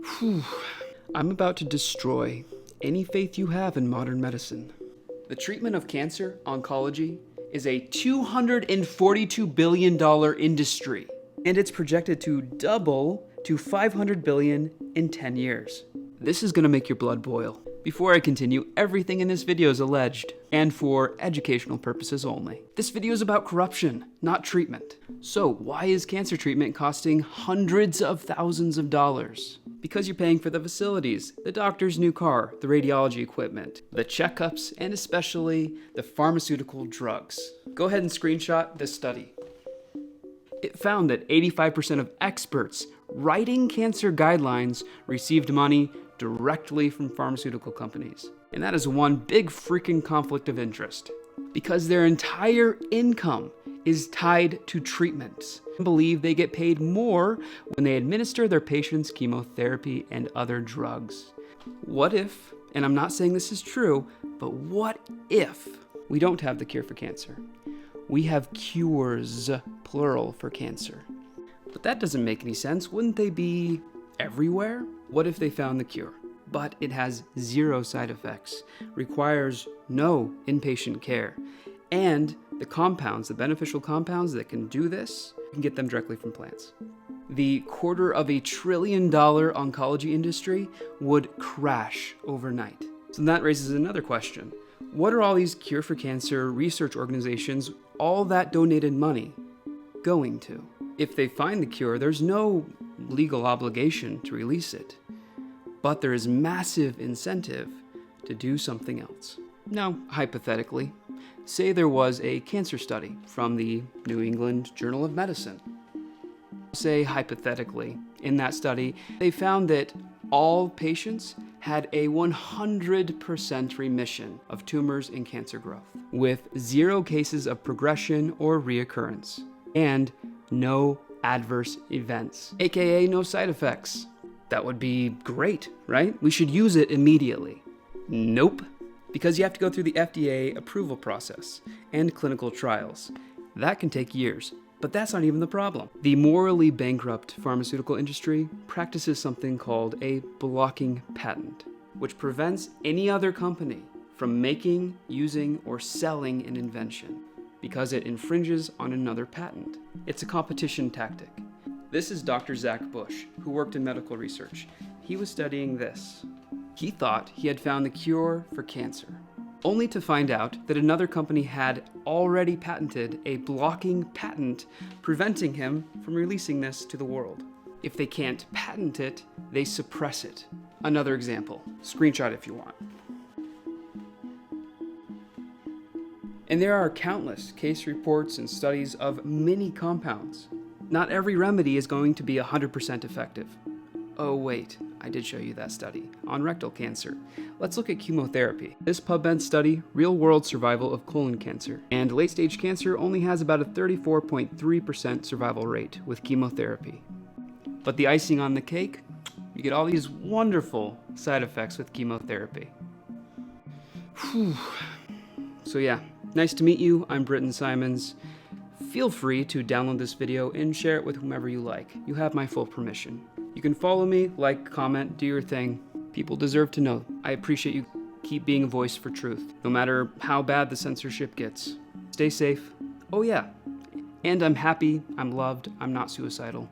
Whew. I'm about to destroy any faith you have in modern medicine. The treatment of cancer, oncology, is a $242 billion industry, and it's projected to double to $500 billion in 10 years. This is gonna make your blood boil. Before I continue, everything in this video is alleged, and for educational purposes only. This video is about corruption, not treatment. So why is cancer treatment costing hundreds of thousands of dollars? Because you're paying for the facilities, the doctor's new car, the radiology equipment, the checkups, and especially the pharmaceutical drugs. Go ahead and screenshot this study. It found that 85% of experts writing cancer guidelines received money directly from pharmaceutical companies. And that is one big freaking conflict of interest, because their entire income is tied to treatments. I believe they get paid more when they administer their patients chemotherapy and other drugs. What if, and I'm not saying this is true, but what if we don't have the cure for cancer? We have cures, plural, for cancer. But that doesn't make any sense. Wouldn't they be everywhere? What if they found the cure, but it has zero side effects, requires no inpatient care, and the compounds, the beneficial compounds that can do this, you can get them directly from plants? The $250 billion oncology industry would crash overnight. So that raises another question. What are all these cure for cancer research organizations, all that donated money, going to? If they find the cure, there's no legal obligation to release it, but there is massive incentive to do something else. Now, hypothetically, say there was a cancer study from the New England Journal of Medicine. Say hypothetically, in that study, they found that all patients had a 100% remission of tumors and cancer growth, with 0 cases of progression or reoccurrence, and no adverse events, aka no side effects. That would be great, right? We should use it immediately. Nope, because you have to go through the FDA approval process and clinical trials. That can take years, but that's not even the problem. The morally bankrupt pharmaceutical industry practices something called a blocking patent, which prevents any other company from making, using, or selling an invention because it infringes on another patent. It's a competition tactic. This is Dr. Zach Bush, who worked in medical research. He was studying this. He thought he had found the cure for cancer, only to find out that another company had already patented a blocking patent preventing him from releasing this to the world. If they can't patent it, they suppress it. Another example. Screenshot if you want. And there are countless case reports and studies of many compounds. Not every remedy is going to be 100% effective. Oh wait, I did show you that study on rectal cancer. Let's look at chemotherapy. This PubMed study, real-world survival of colon cancer. And late-stage cancer only has about a 34.3% survival rate with chemotherapy. But the icing on the cake, you get all these wonderful side effects with chemotherapy. Whew. So yeah, nice to meet you. I'm Britton Simons. Feel free to download this video and share it with whomever you like. You have my full permission. You can follow me, like, comment, do your thing. People deserve to know. I appreciate you. Keep being a voice for truth, no matter how bad the censorship gets. Stay safe. Oh yeah, and I'm happy, I'm loved, I'm not suicidal.